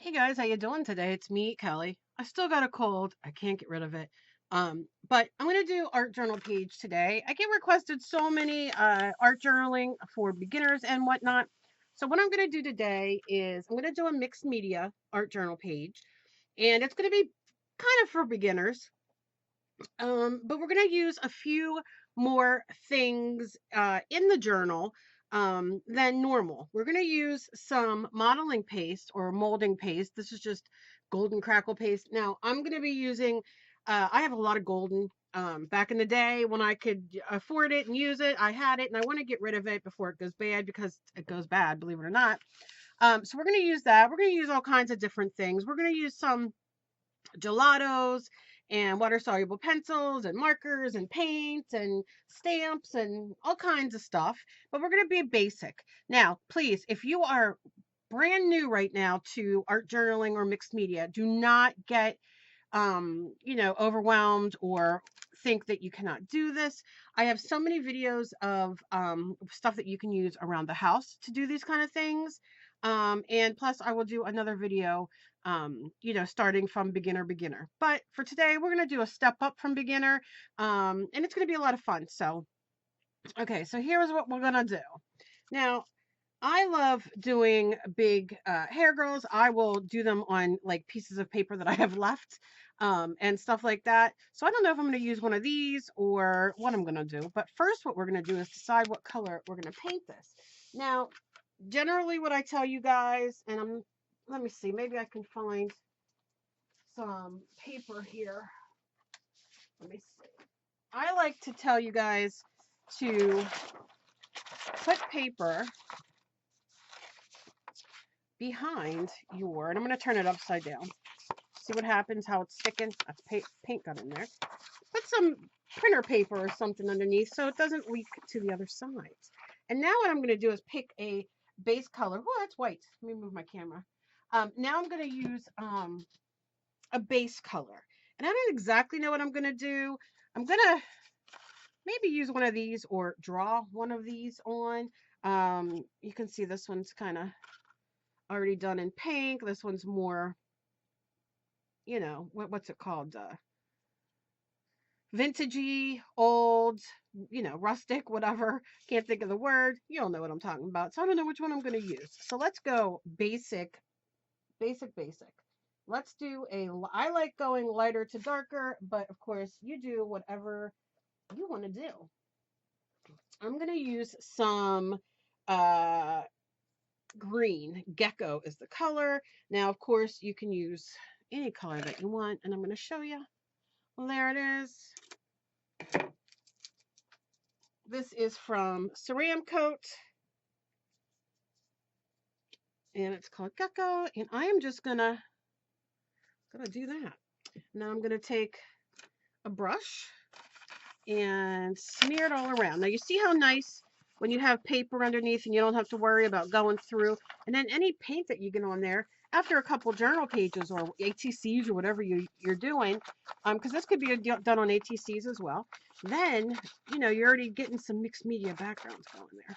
Hey guys, how you doing today? It's me, Kelly. I still got a cold. I can't get rid of it. But I'm gonna do art journal page today. I get requested so many art journaling for beginners and whatnot. So what I'm gonna do today is I'm gonna do a mixed media art journal page, and it's gonna be kind of for beginners. But we're gonna use a few more things in the journal than normal. We're gonna use some modeling paste or molding paste. This is just golden crackle paste. Now I'm gonna be using. I have a lot of golden. Back in the day when I could afford it and use it, I had it, and I want to get rid of it before it goes bad because it goes bad, believe it or not. So we're gonna use that. We're gonna use all kinds of different things. We're gonna use some gelatos and water soluble pencils and markers and paint and stamps and all kinds of stuff, but we're going to be basic. Now please, if you are brand new right now to art journaling or mixed media, do not get overwhelmed or think that you cannot do this. I have so many videos of stuff that you can use around the house to do these kind of things. And plus I will do another video, starting from beginner. But for today, we're going to do a step up from beginner. And it's going to be a lot of fun. So, okay, so here's what we're going to do. Now, I love doing big hair girls. I will do them on like pieces of paper that I have left, and stuff like that. So I don't know if I'm going to use one of these or what I'm going to do. But first, what we're going to do is decide what color we're going to paint this. Now, generally, what I tell you guys, and let me see, maybe I can find some paper here. Let me see. I like to tell you guys to put paper behind and I'm going to turn it upside down. See what happens, how it's sticking? That's paint got in there. Put some printer paper or something underneath so it doesn't leak to the other sides. And now what I'm going to do is pick a base color. Oh, that's white. Let me move my camera. Now I'm going to use a base color. And I don't exactly know what I'm going to do. I'm going to maybe use one of these or draw one of these on. You can see this one's kind of already done in pink. This one's more, what's it called? Vintagey, old, rustic, whatever. Can't think of the word. You'll know what I'm talking about. So I don't know which one I'm going to use. So let's go basic, basic, basic. Let's do I like going lighter to darker, but of course you do whatever you want to do. I'm going to use some uh, green. Gecko is the color. Now, of course, you can use any color that you want, and I'm going to show you. Well, there it is. This is from Ceramcoat, and it's called Gecko, and I am just gonna do that. Now I'm gonna take a brush and smear it all around. Now you see how nice when you have paper underneath and you don't have to worry about going through, and then any paint that you get on there after a couple journal pages or ATCs or whatever you're doing, because this could be done on ATCs as well, then you're already getting some mixed media backgrounds going there.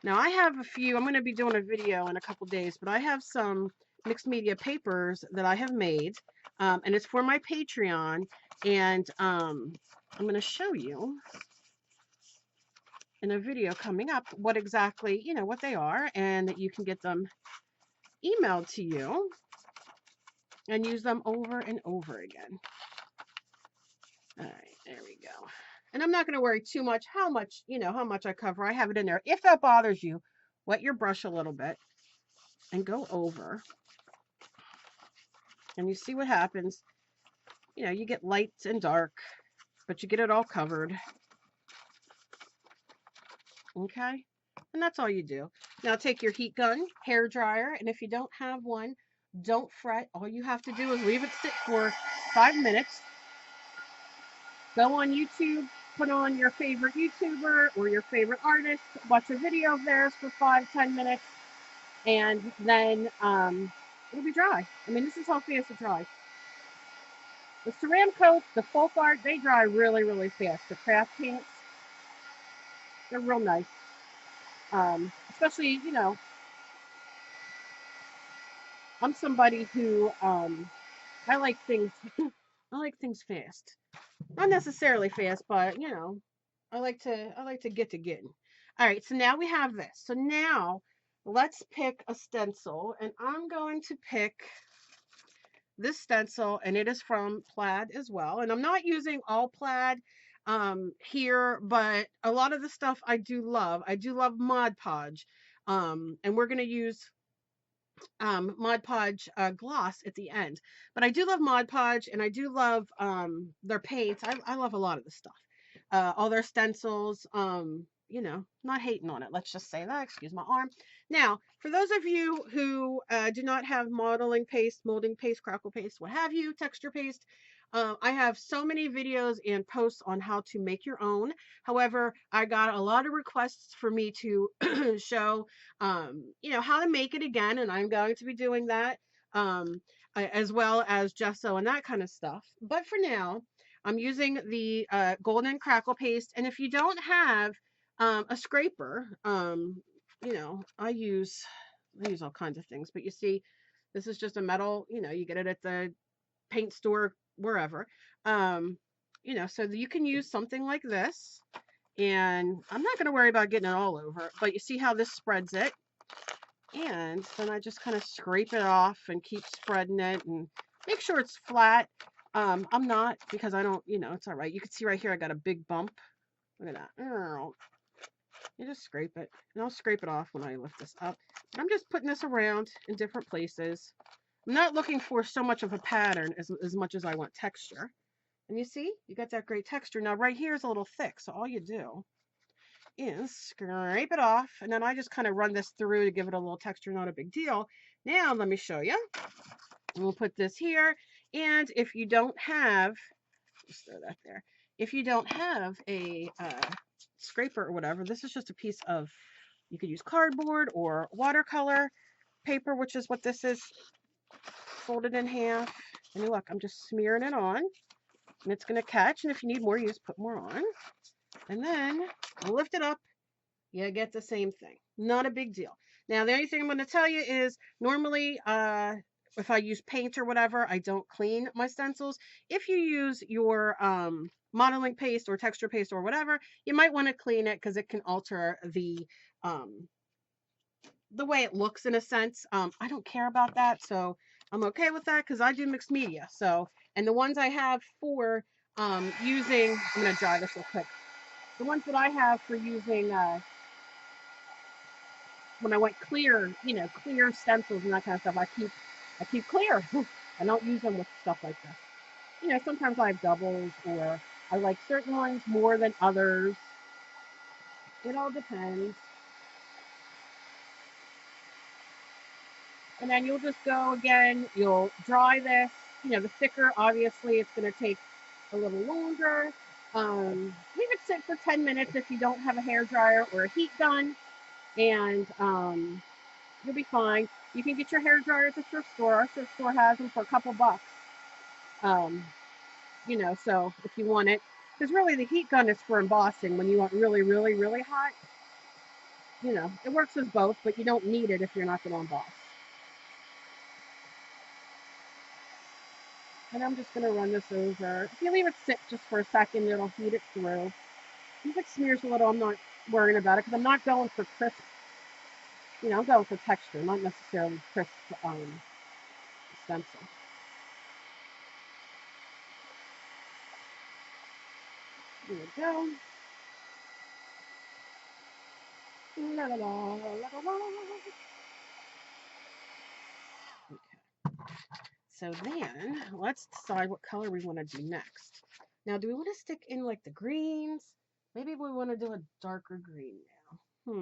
Now I have a few, I'm going to be doing a video in a couple days, but I have some mixed media papers that I have made, and it's for my Patreon, and I'm going to show you in a video coming up what exactly, what they are, and that you can get them emailed to you and use them over and over again. All right, there we go. And I'm not going to worry too much how much I cover. I have it in there. If that bothers you, wet your brush a little bit and go over. And you see what happens. You get light and dark, but you get it all covered. Okay? And that's all you do. Now take your heat gun, hair dryer, and if you don't have one, don't fret. All you have to do is leave it sit for 5 minutes. Go on YouTube, put on your favorite YouTuber or your favorite artist, watch a video of theirs for 5-10 minutes, and then it'll be dry. I mean, this is how fast it dries. The Ceramcoat, the folk art, they dry really, really fast. The craft paints, they're real nice. Especially, I'm somebody who I like things I like things fast. Not necessarily fast, but you know, I like to get to getting. All right, so now we have this. So now let's pick a stencil, and I'm going to pick this stencil, and it is from Plaid as well. And I'm not using all Plaid here, but a lot of the stuff I do love. I do love Mod Podge. And we're going to use Mod Podge gloss at the end. But I do love Mod Podge, and I do love their paints. I love a lot of the stuff. All their stencils. You know, not hating on it. Let's just say that. Excuse my arm. Now, for those of you who do not have modeling paste, molding paste, crackle paste, what have you, texture paste, I have so many videos and posts on how to make your own. However, I got a lot of requests for me to show, you know, how to make it again, and I'm going to be doing that, as well as gesso and that kind of stuff. But for now, I'm using the golden crackle paste, and if you don't have a scraper, you know, I use all kinds of things, but you see, this is just a metal, you know, you get it at the paint store, wherever. Um, you know, so you can use something like this, and I'm not going to worry about getting it all over, but you see how this spreads it, and then I just kind of scrape it off and keep spreading it and make sure it's flat. I'm not, because I don't, you know, it's all right. You can see right here I got a big bump. Look at that. You just scrape it, and I'll scrape it off when I lift this up. I'm just putting this around in different places. I'm not looking for so much of a pattern as much as I want texture. And you see, you got that great texture. Now right here is a little thick, so all you do is scrape it off, and then I just kind of run this through to give it a little texture, not a big deal. Now let me show you. We'll put this here, and if you don't have, just throw that there. If you don't have a scraper or whatever, this is just a piece of, you could use cardboard or watercolor paper, which is what this is, folded in half. And look, I'm just smearing it on, and it's going to catch. And if you need more, you just put more on. And then I'll lift it up. You get the same thing. Not a big deal. Now, the only thing I'm going to tell you is normally, if I use paint or whatever, I don't clean my stencils. If you use your modeling paste or texture paste or whatever, you might want to clean it because it can alter the way it looks in a sense. I don't care about that, so I'm okay with that because I do mixed media. So, and the ones I have for using, I'm going to dry this real quick. The ones that I have for using when I went clear, you know, clear stencils and that kind of stuff, I keep clear. I don't use them with stuff like this. You know, sometimes I have doubles, or I like certain ones more than others. It all depends. And then you'll just go again, you'll dry this. You know, the thicker, obviously, it's going to take a little longer. Leave it sit for 10 minutes if you don't have a hair dryer or a heat gun, and you'll be fine. You can get your hair dryer at the thrift store. Our thrift store has them for a couple bucks. Um, you know, so if you want it, because really the heat gun is for embossing when you want really, really, really hot. You know, it works as both, but you don't need it if you're not going to emboss. And I'm just going to run this over. If you leave it sit just for a second, it'll heat it through. If it smears a little, I'm not worrying about it because I'm not going for crisp. You know, I'm going for texture, not necessarily crisp stencil. There we go. La, la, la, la, la, la. So then let's decide what color we want to do next. Now, do we want to stick in like the greens? Maybe we want to do a darker green now.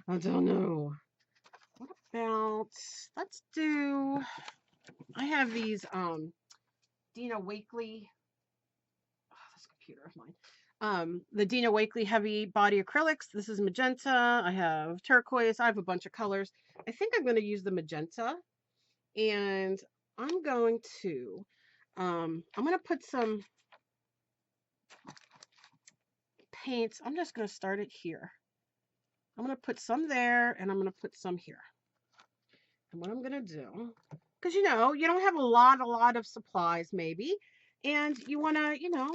I don't know. What about, let's do, I have these Dina Wakley, oh, this computer of mine. The Dina Wakley heavy body acrylics. This is magenta. I have turquoise. I have a bunch of colors. I think I'm going to use the magenta, and I'm going to put some paints. I'm just going to start it here. I'm going to put some there, and I'm going to put some here. And what I'm going to do, because you know, you don't have a lot of supplies maybe, and you want to, you know,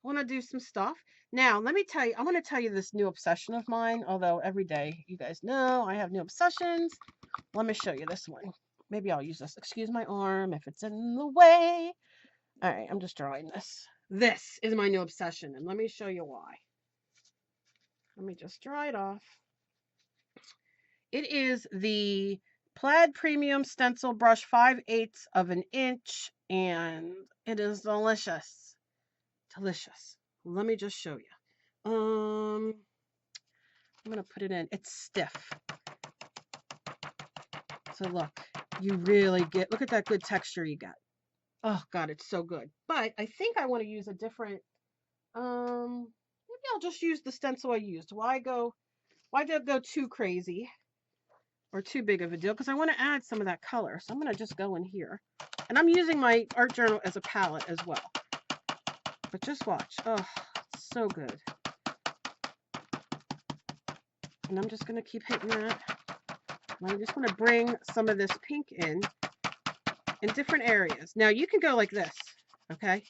want to do some stuff. Now, let me tell you, I want to tell you this new obsession of mine, although every day you guys know I have new obsessions. Let me show you this one. Maybe I'll use this. Excuse my arm if it's in the way. All right, I'm just drawing this. This is my new obsession, and let me show you why. Let me just dry it off. It is the Plaid Premium Stencil Brush 5/8 of an inch, and it is delicious. Delicious. Let me just show you. I'm gonna put it in. It's stiff. So look, you really get, look at that good texture you got. Oh God, it's so good. But I think I want to use a different, maybe I'll just use the stencil I used. Why go too crazy or too big of a deal? Because I want to add some of that color. So I'm going to just go in here. And I'm using my art journal as a palette as well. But just watch. Oh, it's so good. And I'm just going to keep hitting that. And I just want to bring some of this pink in different areas. Now you can go like this, okay?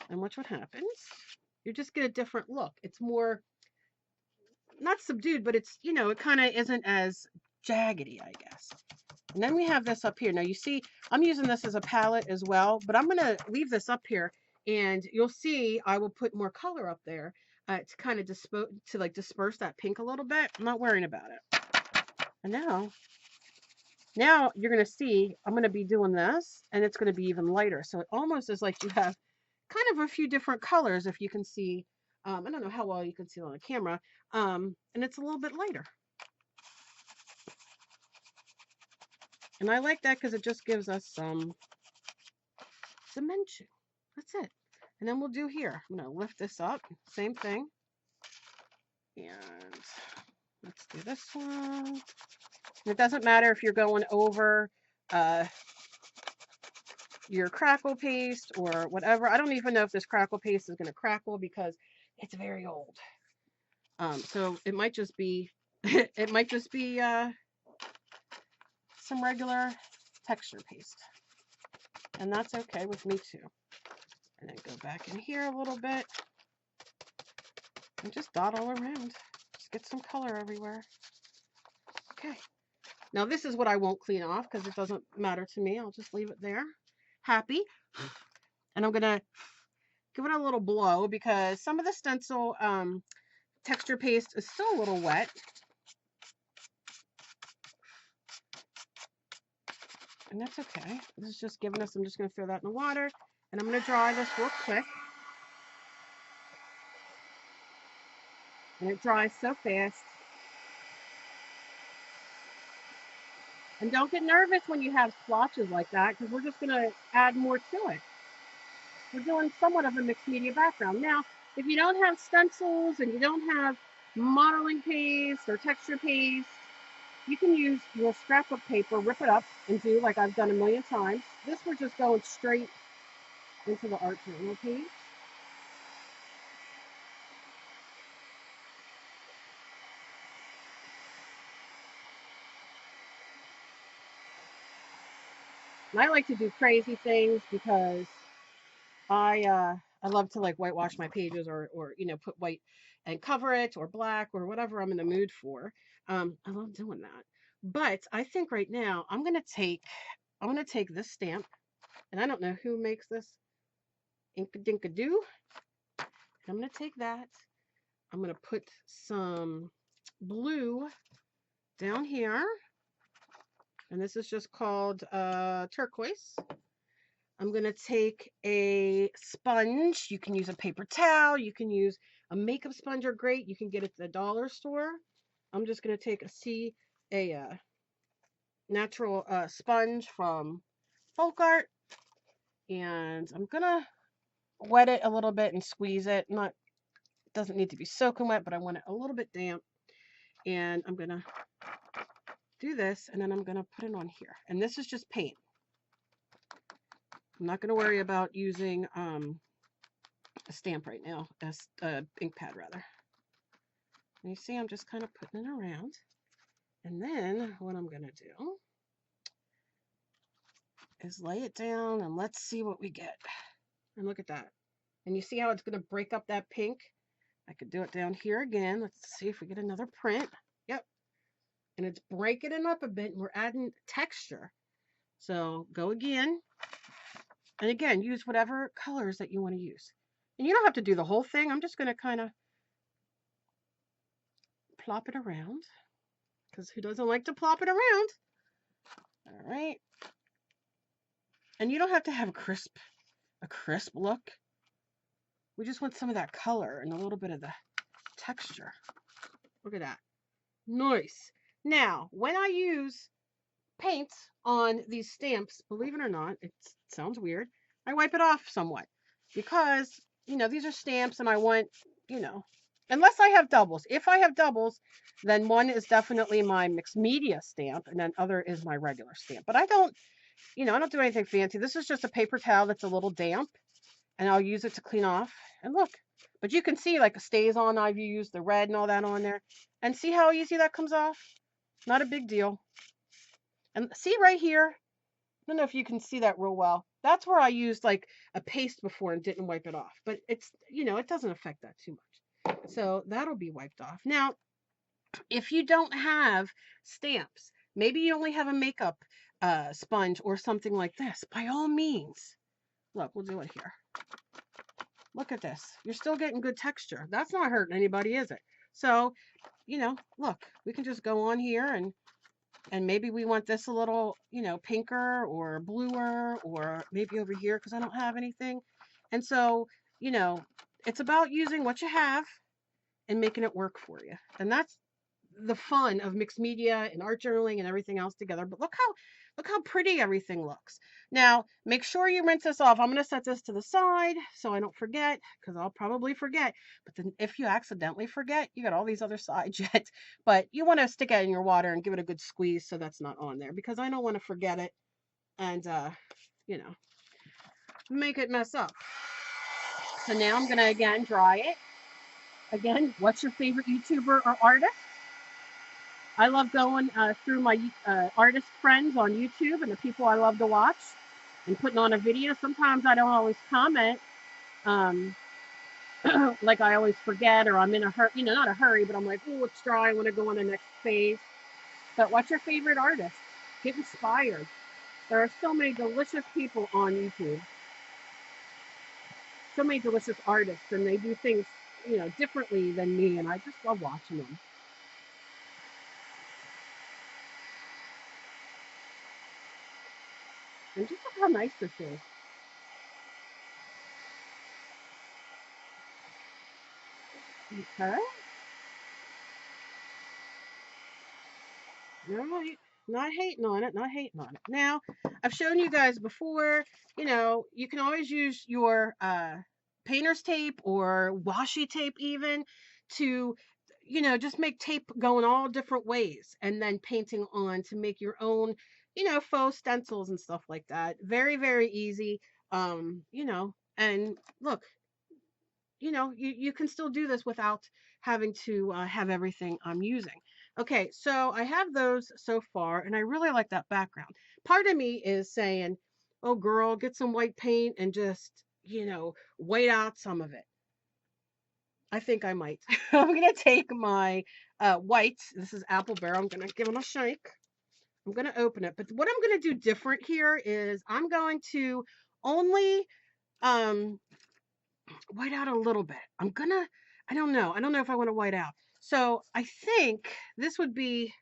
And watch what happens. You just get a different look. It's more, not subdued, but it's, you know, it kind of isn't as jaggedy, I guess. And then we have this up here. Now you see, I'm using this as a palette as well, but I'm going to leave this up here, and you'll see I will put more color up there to kind of disperse that pink a little bit. I'm not worrying about it. And now you're going to see I'm going to be doing this, and it's going to be even lighter. So it almost is like you have kind of a few different colors, if you can see. I don't know how well you can see it on the camera, and it's a little bit lighter. And I like that because it just gives us some dimension. That's it. And then we'll do here. I'm going to lift this up. Same thing. And let's do this one. And it doesn't matter if you're going over your crackle paste or whatever. I don't even know if this crackle paste is going to crackle because it's very old. So it might just be some regular texture paste, and that's okay with me too. And then go back in here a little bit and just dot all around. Just get some color everywhere. Okay. Now this is what I won't clean off because it doesn't matter to me. I'll just leave it there. Happy. And I'm gonna give it a little blow because some of the stencil texture paste is still a little wet. And that's okay. This is just giving us, I'm just going to throw that in the water, and I'm going to dry this real quick. And it dries so fast. And don't get nervous when you have splotches like that, because we're just going to add more to it. We're doing somewhat of a mixed media background. Now, if you don't have stencils and you don't have modeling paste or texture paste, you can use your scrapbook paper, rip it up, and do like I've done a million times. This we're just going straight into the art journal page. And I like to do crazy things because I love to like whitewash my pages or you know, put white and cover it, or black, or whatever I'm in the mood for. I love doing that. But I think right now I'm gonna take this stamp, and I don't know who makes this, Inkadinkadoo. I'm gonna take that. I'm gonna put some blue down here, and this is just called turquoise. I'm going to take a sponge. You can use a paper towel. You can use a makeup sponge, are great. You can get it at the dollar store. I'm just going to take a natural sponge from Folk Art, and I'm going to wet it a little bit and squeeze it. It doesn't need to be soaking wet, but I want it a little bit damp. And I'm going to do this, and then I'm going to put it on here. And this is just paint. I'm not going to worry about using a stamp right now, ink pad rather. And you see I'm just kind of putting it around. And then what I'm going to do is lay it down and let's see what we get. And look at that. And you see how it's going to break up that pink? I could do it down here again. Let's see if we get another print. Yep. And it's breaking it up a bit, and we're adding texture. So go again. And again, use whatever colors that you want to use. And you don't have to do the whole thing. I'm just going to kind of plop it around, because who doesn't like to plop it around? All right. And you don't have to have a crisp look. We just want some of that color and a little bit of the texture. Look at that. Nice. Now, when I use paint on these stamps, believe it or not, it sounds weird, I wipe it off somewhat because, these are stamps and I want, unless I have doubles. If I have doubles, then one is definitely my mixed media stamp and then other is my regular stamp. But I don't do anything fancy. This is just a paper towel that's a little damp and I'll use it to clean off. And look, but you can see like it stays on. I've used the red and all that on there and see how easy that comes off. Not a big deal. And see right here, I don't know if you can see that real well. That's where I used like a paste before and didn't wipe it off. But it's, it doesn't affect that too much. So that'll be wiped off. Now, if you don't have stamps, maybe you only have a makeup sponge or something like this, by all means, look, we'll do it here. Look at this. You're still getting good texture. That's not hurting anybody, is it? So, look, we can just go on here and maybe we want this a little, pinker or bluer or maybe over here because I don't have anything. And so, it's about using what you have and making it work for you. And that's the fun of mixed media and art journaling and everything else together. But look how pretty everything looks. Now, make sure you rinse this off. I'm going to set this to the side so I don't forget, because I'll probably forget. But then if you accidentally forget, you got all these other sides yet. But you want to stick it in your water and give it a good squeeze so that's not on there, because I don't want to forget it and, make it mess up. So now I'm going to, again, dry it. Again, what's your favorite YouTuber or artist? I love going through my artist friends on YouTube and the people I love to watch and putting on a video. Sometimes I don't always comment, like I always forget, or I'm in a hurry, not a hurry, but I'm like, oh, it's dry, I want to go on the next phase. But what's your favorite artist? Get inspired. There are so many delicious people on YouTube, so many delicious artists, and they do things, differently than me, and I just love watching them. And just look how nice this is. Okay. Right. Not hating on it, not hating on it. Now, I've shown you guys before, you can always use your painter's tape or washi tape even to, just make tape go in all different ways and then painting on to make your own, faux stencils and stuff like that. Very, very easy. And look, you can still do this without having to have everything I'm using. Okay, so I have those so far, and I really like that background. Part of me is saying, oh, girl, get some white paint and just, white out some of it. I think I might. I'm going to take my white. This is Apple Bear. I'm going to give them a shake. I'm going to open it. But what I'm going to do different here is I'm going to only white out a little bit. I don't know. I don't know if I want to white out. So I think this would be,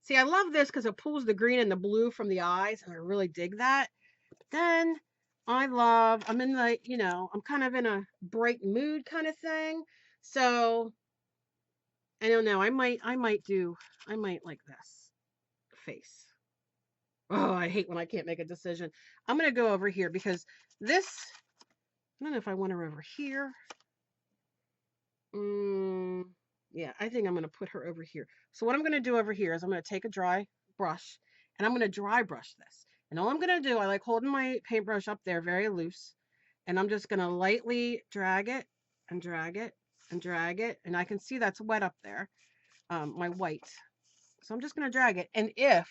see, I love this because it pulls the green and the blue from the eyes, and I really dig that. But then I'm in the, I'm kind of in a bright mood kind of thing. So I don't know. I might like this face. Oh, I hate when I can't make a decision. I'm going to go over here because this, I don't know if I want her over here. Yeah, I think I'm going to put her over here. So what I'm going to do over here is I'm going to take a dry brush and I'm going to dry brush this. And all I'm going to do, I like holding my paintbrush up there very loose. And I'm just going to lightly drag it and drag it and drag it. And I can see that's wet up there, my white. So I'm just going to drag it. And if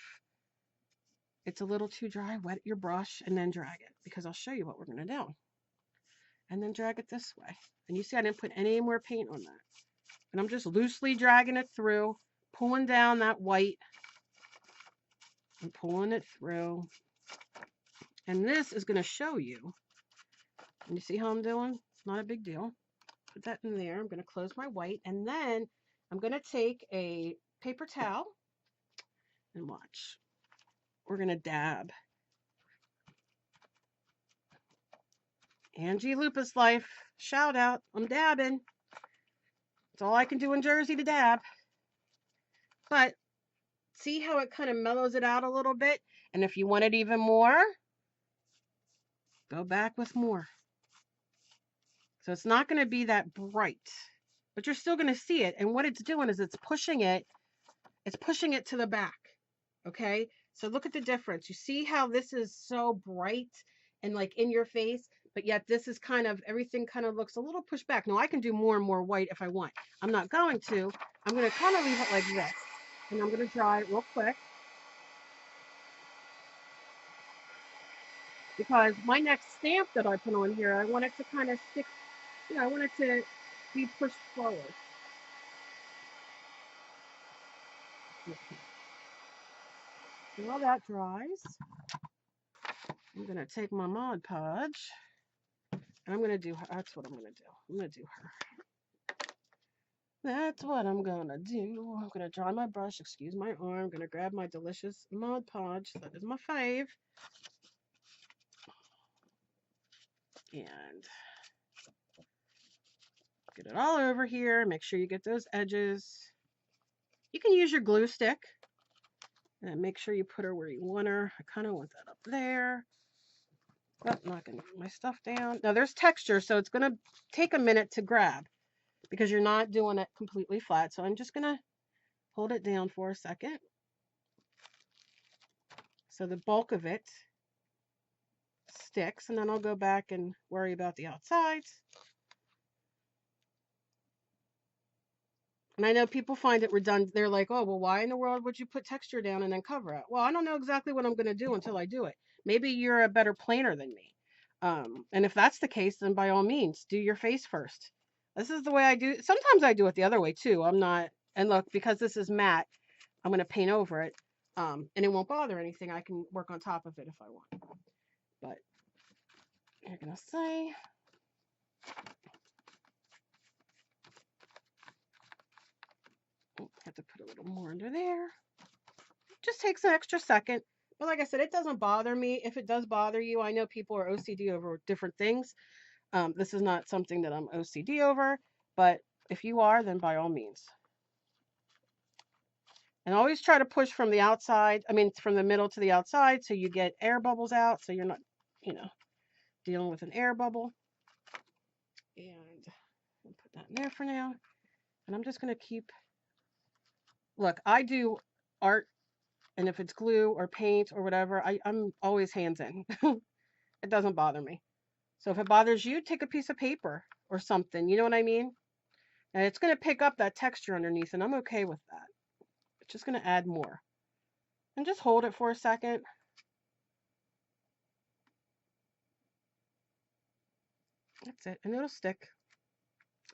it's a little too dry, wet your brush and then drag it, because I'll show you what we're going to do. And then drag it this way. And you see I didn't put any more paint on that. And I'm just loosely dragging it through, pulling down that white and pulling it through. And this is going to show you. And you see how I'm doing? It's not a big deal. Put that in there. I'm going to close my white. And then I'm going to take a paper towel and watch. We're going to dab. Angie Lupus Life. Shout out. I'm dabbing. It's all I can do in Jersey to dab. But see how it kind of mellows it out a little bit? And if you want it even more, go back with more. So it's not going to be that bright, but you're still going to see it. And what it's doing is it's pushing it to the back. Okay. So look at the difference. You see how this is so bright and like in your face, but yet this is kind of, everything kind of looks a little pushed back. Now I can do more and more white if I want. I'm not going to. I'm going to kind of leave it like this. And I'm going to dry it real quick, because my next stamp that I put on here, I want it to kind of stick, I want it to be pushed forward. Okay. While that dries, I'm going to take my Mod Podge, and I'm going to do her. That's what I'm going to do. I'm going to do her. That's what I'm going to do. I'm going to dry my brush. Excuse my arm. I'm going to grab my delicious Mod Podge. That is my fave. And get it all over here. Make sure you get those edges. You can use your glue stick. And make sure you put her where you want her. I kind of want that up there. Oh, I'm not going to put my stuff down. Now there's texture, so it's going to take a minute to grab because you're not doing it completely flat. So I'm just going to hold it down for a second. So the bulk of it sticks, and then I'll go back and worry about the outsides. And I know people find it redundant. They're like, oh, well, why in the world would you put texture down and then cover it? Well, I don't know exactly what I'm going to do until I do it. Maybe you're a better planer than me. And if that's the case, then by all means, do your face first. This is the way I do. Sometimes I do it the other way too. I'm not, and look, because this is matte, I'm going to paint over it. And it won't bother anything. I can work on top of it if I want. But you're going to say, have to put a little more under there. Just takes an extra second. But like I said, it doesn't bother me. If it does bother you, I know people are OCD over different things. This is not something that I'm OCD over, but if you are, then by all means. And always try to push from the outside, from the middle to the outside, so you get air bubbles out, so you're not, dealing with an air bubble. And I'll put that in there for now. And I'm just going to keep, look, I do art, and if it's glue or paint or whatever, I'm always hands in. It doesn't bother me. So if it bothers you, take a piece of paper or something, you know what I mean? And it's going to pick up that texture underneath, and I'm okay with that. It's just going to add more. And just hold it for a second. That's it, and it'll stick.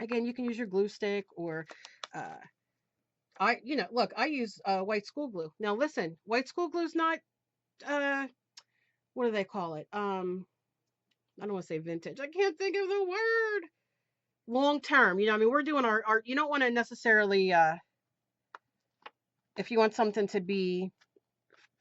Again, you can use your glue stick, or look, I use white school glue. Now listen, white school glue is not what do they call it? I don't want to say vintage. I can't think of the word. Long term, we're doing our art. You don't want to necessarily if you want something to be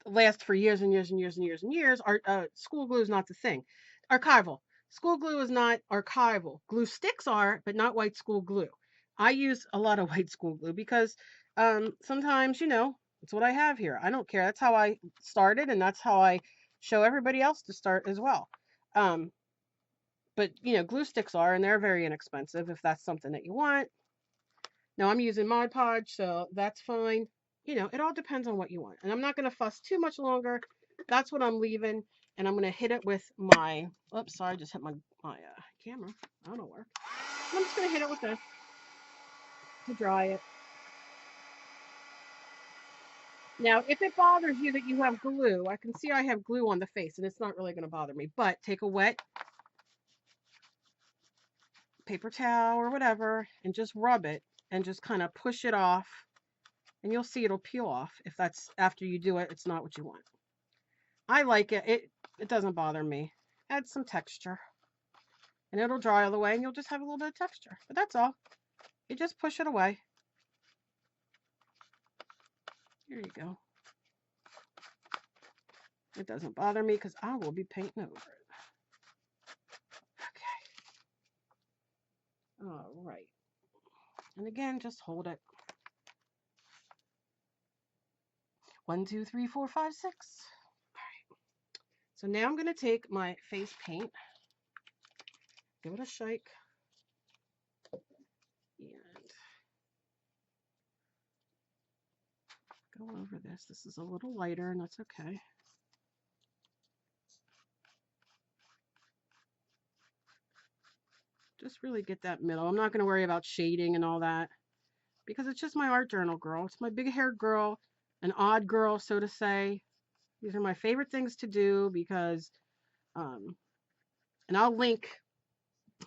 last for years and years and years and years and years, art school glue is not the thing. Archival. School glue is not archival. Glue sticks are, but not white school glue. I use a lot of white school glue because sometimes, it's what I have here. I don't care. That's how I started, and that's how I show everybody else to start as well. But, glue sticks are, and they're very inexpensive if that's something that you want. Now, I'm using Mod Podge, so that's fine. It all depends on what you want. And I'm not going to fuss too much longer. That's what I'm leaving. And I'm going to hit it with my, oops, sorry, I just hit my camera. I don't know where. I'm just going to hit it with this to dry it. Now, if it bothers you that you have glue, I can see I have glue on the face and it's not really going to bother me, but take a wet paper towel or whatever and just rub it and just kind of push it off and you'll see it'll peel off. If that's after you do it, it's not what you want. I like it. It doesn't bother me. Add some texture and it'll dry all the way and you'll just have a little bit of texture. But that's all. You just push it away. Here you go. It doesn't bother me because I will be painting over it. Okay. All right. And again, just hold it. 1, 2, 3, 4, 5, 6. All right. So now I'm going to take my face paint, give it a shake, and go over this. This is a little lighter, and that's okay. Just really get that middle. I'm not going to worry about shading and all that because it's just my art journal girl. It's my big haired girl, an odd girl, so to say. These are my favorite things to do because, and I'll link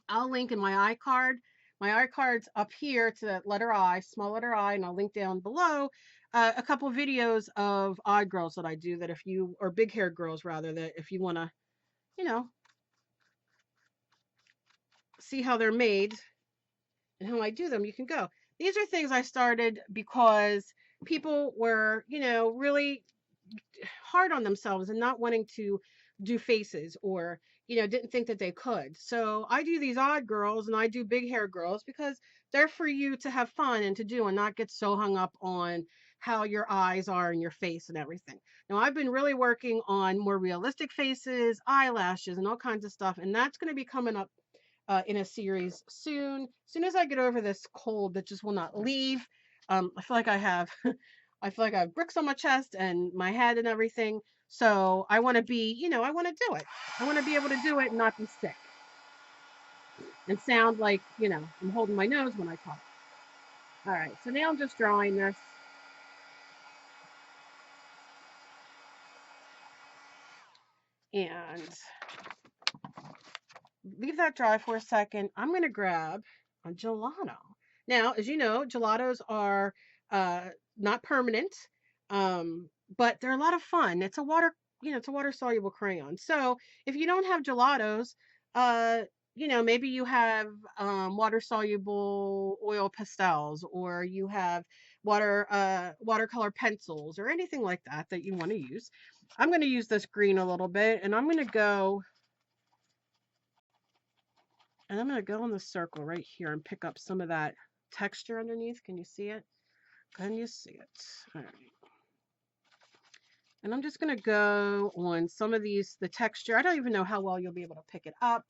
in my iCard. My iCard's up here to that letter I, small letter I, and I'll link down below a couple videos of odd girls that I do that if you, or big haired girls rather, that if you want to, you know, see how they're made and how I do them, you can go. These are things I started because people were, really hard on themselves and not wanting to do faces or didn't think that they could. So I do these odd girls and I do big hair girls because they're for you to have fun and to do and not get so hung up on how your eyes are and your face and everything. Now I've been really working on more realistic faces, eyelashes, and all kinds of stuff, and that's going to be coming up in a series soon. As soon as I get over this cold that just will not leave, I feel like I have I feel like I have bricks on my chest and my head and everything. So I want to be, I want to do it. I want to be able to do it and not be sick and sound like, I'm holding my nose when I talk. All right, so now I'm just drawing this. And leave that dry for a second. I'm going to grab a gelato. Now, as you know, gelatos are uh, not permanent, um, but they're a lot of fun. It's a water soluble crayon. So if you don't have gelatos, uh, maybe you have water soluble oil pastels, or you have watercolor pencils, or anything like that that you want to use. I'm going to use this green a little bit, and I'm going to go in the circle right here and pick up some of that texture underneath. Can you see it? Can you see it? All right. And I'm just going to go on some of these, the texture. I don't even know how well you'll be able to pick it up.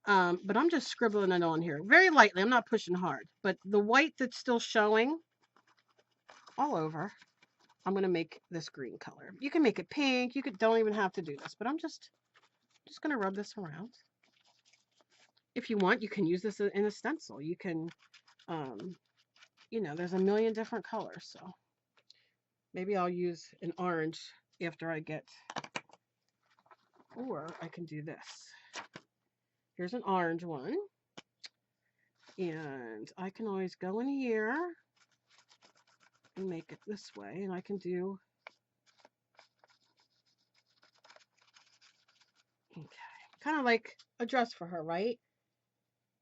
But I'm just scribbling it on here very lightly. I'm not pushing hard. But the white that's still showing all over, I'm going to make this green color. You can make it pink. Don't even have to do this. But I'm just going to rub this around. If you want, you can use this in a stencil. You can, there's a million different colors. So maybe I'll use an orange after I get, or I can do this. Here's an orange one. And I can always go in here and make it this way. And I can do, okay, kind of like a dress for her, right?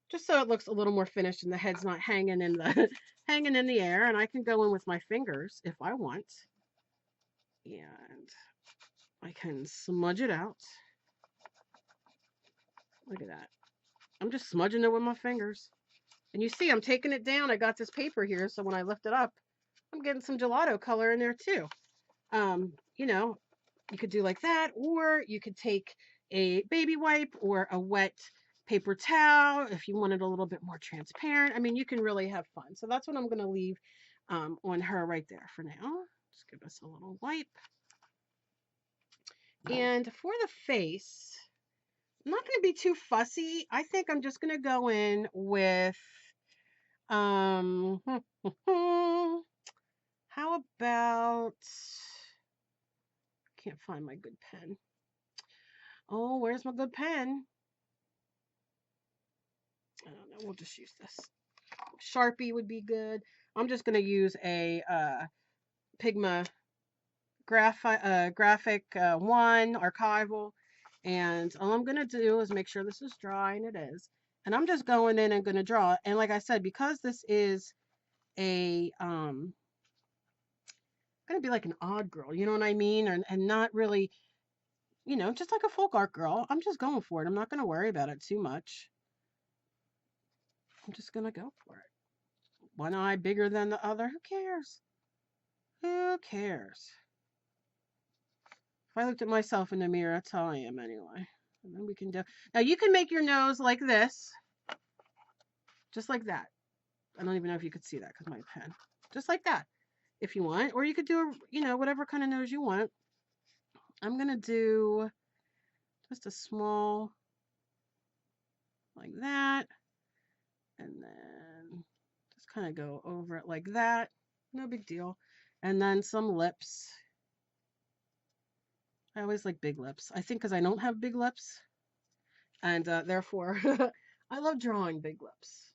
Just so it looks a little more finished and the head's not hanging in the hanging in the air. And I can go in with my fingers if I want. And I can smudge it out. Look at that. I'm just smudging it with my fingers. And you see, I'm taking it down. I got this paper here, so when I lift it up, I'm getting some gelato color in there too. Um, you know, you could do like that, or you could take a baby wipe or a wet paper towel if you wanted a little bit more transparent. I mean, you can really have fun. So that's what I'm going to leave on her right there for now. Just give us a little wipe. And for the face, I'm not going to be too fussy. I think I'm just going to go in with, how How about, can't find my good pen. Oh, where's my good pen? I don't know. We'll just use this. Sharpie would be good. I'm just going to use a Pigma graphic 1 archival. And all I'm going to do is make sure this is dry, and it is. And I'm just going in and going to draw. And like I said, because this is a going to be like an odd girl, you know what I mean? And not really, just like a folk art girl. I'm just going for it. I'm not going to worry about it too much. I'm just going to go for it. One eye bigger than the other. Who cares? Who cares? If I looked at myself in the mirror, that's how I am anyway. And then we can do. Now you can make your nose like this, just like that. I don't even know if you could see that because my pen. Just like that, if you want, or you could do, whatever kind of nose you want. I'm gonna do just a small, like that, and then just kind of go over it like that. No big deal. And then some lips. I always like big lips. I think because I don't have big lips, and therefore I love drawing big lips.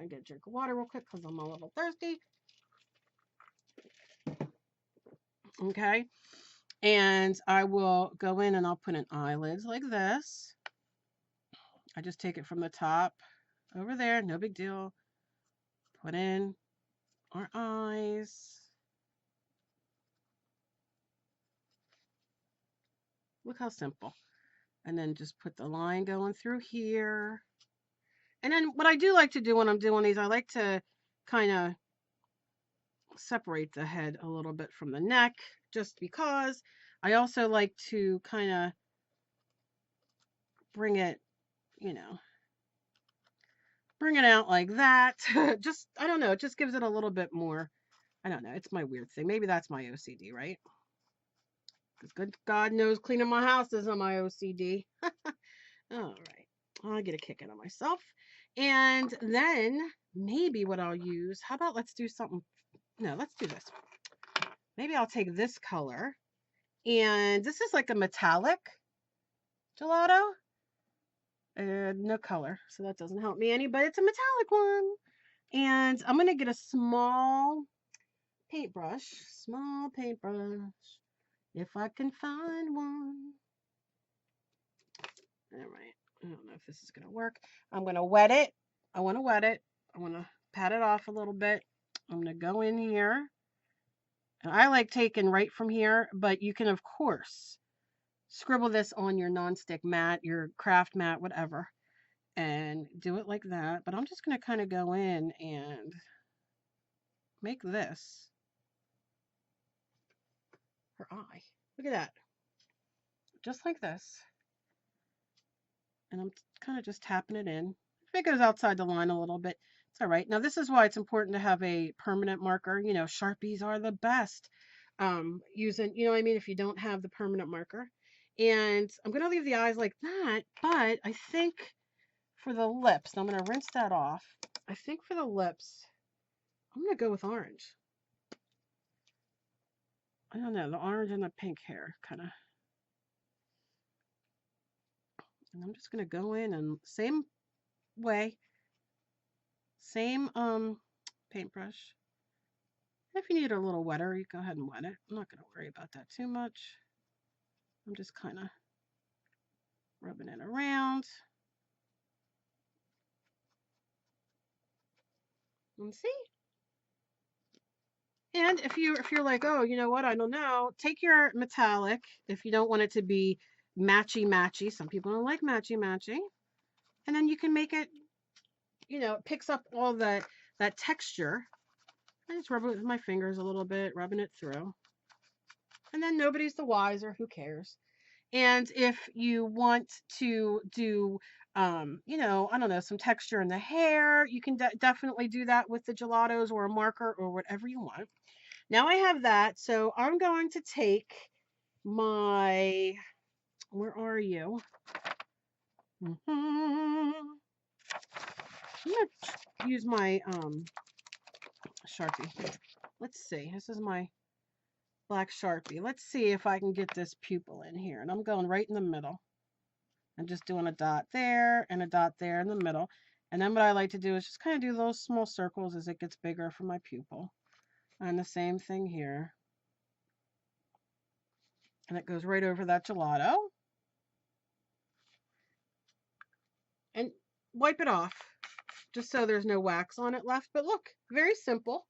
I get a drink of water real quick because I'm a little thirsty. Okay, and I will go in and I'll put an eyelid like this. I just take it from the top over there, no big deal. Put in our eyes. Look how simple. And then just put the line going through here. And then what I do like to do when I'm doing these, I like to kind of separate the head a little bit from the neck, just because. I also like to kind of bring it, bring it out like that. Just, I don't know, it just gives it a little bit more. I don't know, it's my weird thing. Maybe that's my OCD, right? Because good God knows cleaning my house isn't my OCD. All right, I'll get a kick out of myself. And then maybe what I'll use, how about let's do something, no, let's do this. Maybe I'll take this color, and this is like a metallic gelato. No color, so that doesn't help me any, but it's a metallic one. And I'm going to get a small paintbrush, if I can find one. All right, I don't know if this is going to work. I'm going to wet it. I want to wet it. I want to pat it off a little bit. I'm going to go in here. And I like taking right from here, but you can, of course, scribble this on your nonstick mat, your craft mat, whatever, and do it like that. But I'm just going to kind of go in and make this her eye. Look at that. Just like this. And I'm kind of just tapping it in. If it goes outside the line a little bit, it's all right. Now, this is why it's important to have a permanent marker. Sharpies are the best. Using, what I mean, if you don't have the permanent marker. And I'm going to leave the eyes like that, but I think for the lips, and I'm going to rinse that off. I think for the lips, I'm going to go with orange. I don't know, the orange and the pink hair, kind of. And I'm just going to go in and same way, same paintbrush. If you need it a little wetter, you go ahead and wet it. I'm not going to worry about that too much. I'm just kind of rubbing it around. And see? And if you're like, oh, you know what, I don't know, take your metallic if you don't want it to be matchy. Some people don't like matchy. And then you can make it, it picks up all that texture. I just rub it with my fingers a little bit, rubbing it through. And then nobody's the wiser. Who cares? And if you want to do, I don't know, some texture in the hair, you can definitely do that with the gelatos or a marker or whatever you want. Now I have that, so I'm going to take my, where are you? I'm going to use my Sharpie. let's see. This is my black Sharpie. Let's see if I can get this pupil in here. And I'm going right in the middle. I'm just doing a dot there and a dot there in the middle. And then what I like to do is just kind of do those small circles as it gets bigger for my pupil. And the same thing here. And it goes right over that gelato. And wipe it off just so there's no wax on it left. But look, very simple.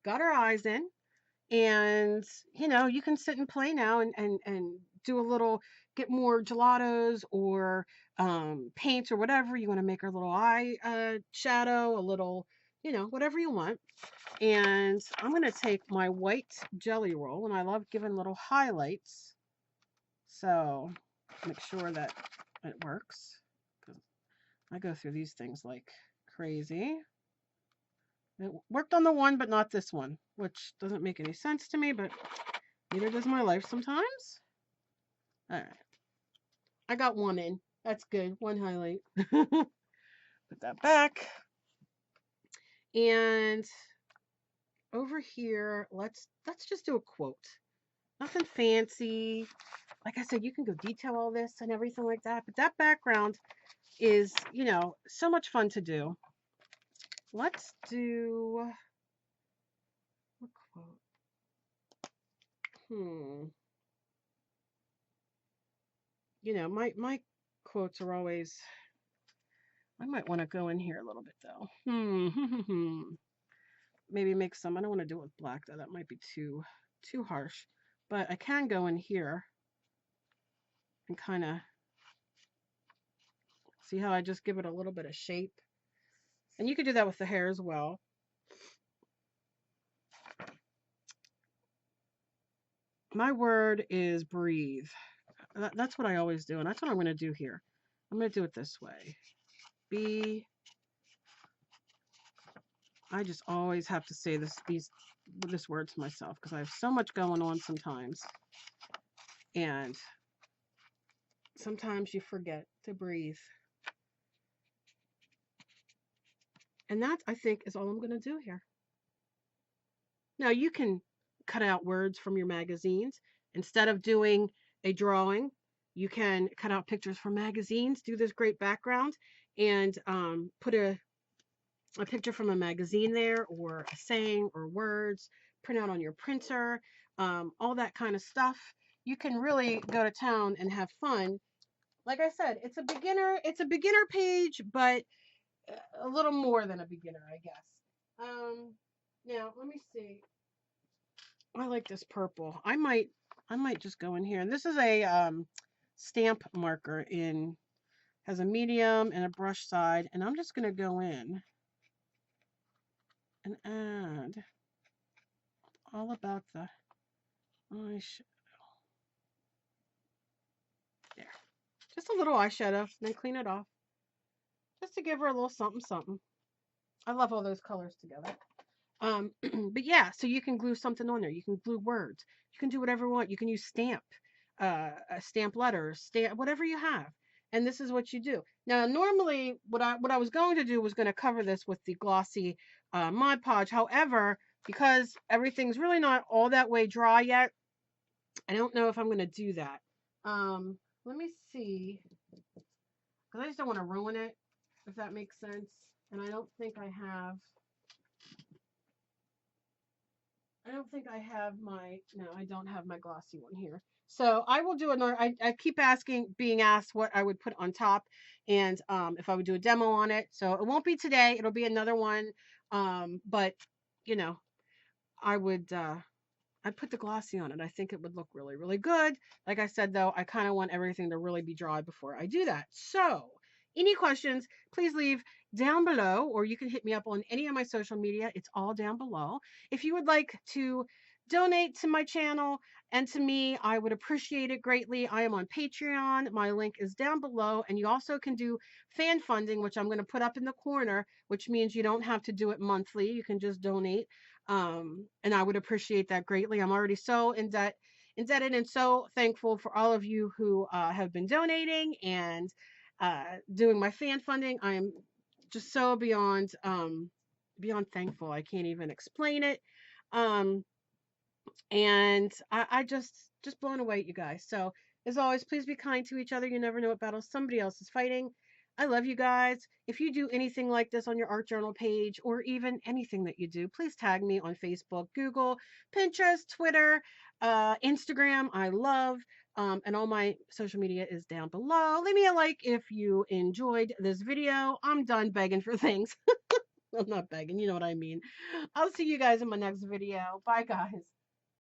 Got our eyes in. And you can sit and play now and do a little, get more gelatos or paint or whatever you want to make a little eye shadow, a little, whatever you want. And I'm going to take my white jelly roll, and I love giving little highlights, so make sure that it works, because I go through these things like crazy. It worked on the one, but not this one, which doesn't make any sense to me, but neither does my life sometimes. All right. I got one in. That's good. One highlight. Put that back. And over here, let's just do a quote. Nothing fancy. Like I said, you can go detail all this and everything like that, but that background is, so much fun to do. Let's do what quote? My quotes are always, I might want to go in here a little bit though. Maybe make some, I don't want to do it with black though. That might be too harsh, but I can go in here and kind of see how I just give it a little bit of shape. And you could do that with the hair as well. My word is breathe. That's what I always do, and that's what I'm going to do here. I'm going to do it this way. I just always have to say this word to myself because I have so much going on sometimes. And sometimes you forget to breathe. And that, I think, is all I'm going to do here. Now, you can cut out words from your magazines. Instead of doing a drawing, you can cut out pictures from magazines, do this great background, and put a picture from a magazine there, or a saying or words, print out on your printer, all that kind of stuff. You can really go to town and have fun. Like I said, it's a beginner page, but a little more than a beginner, I guess. Now let me see. I like this purple. I might just go in here. And this is a stamp marker has a medium and a brush side, and I'm just going to go in and add all about the eyeshadow. There. Just a little eyeshadow, and then clean it off. Just to give her a little something something. I love all those colors together. But yeah, so you can glue something on there. You can glue words. You can do whatever you want. You can use stamp letters, whatever you have. And this is what you do. Now, normally, what I was going to do was going to cover this with the glossy Mod Podge. However, because everything's really not all that way dry yet, I don't know if I'm going to do that. Let me see, because I just don't want to ruin it, if that makes sense. And I don't think I have. No, I don't have my glossy one here. So I will do another, I keep being asked what I would put on top, and if I would do a demo on it. So it won't be today, it'll be another one. But I would, I'd put the glossy on it. I think it would look really, really good. Like I said, though, I kind of want everything to really be dry before I do that. So any questions, please leave down below, or you can hit me up on any of my social media. It's all down below. If you would like to donate to my channel and to me, I would appreciate it greatly. I am on Patreon. My link is down below. And you also can do fan funding, which I'm going to put up in the corner, which means you don't have to do it monthly. You can just donate. And I would appreciate that greatly. I'm already so indebted and so thankful for all of you who have been donating and doing my fan funding. I am just so beyond thankful. I can't even explain it. And I just blown away at you guys. So as always, please be kind to each other. You never know what battle somebody else is fighting. I love you guys. If you do anything like this on your art journal page or even anything that you do, please tag me on Facebook, Google, Pinterest, Twitter, Instagram. I love. And all my social media is down below. Leave me a like if you enjoyed this video. I'm done begging for things. I'm not begging, you know what I mean. I'll see you guys in my next video. Bye, guys.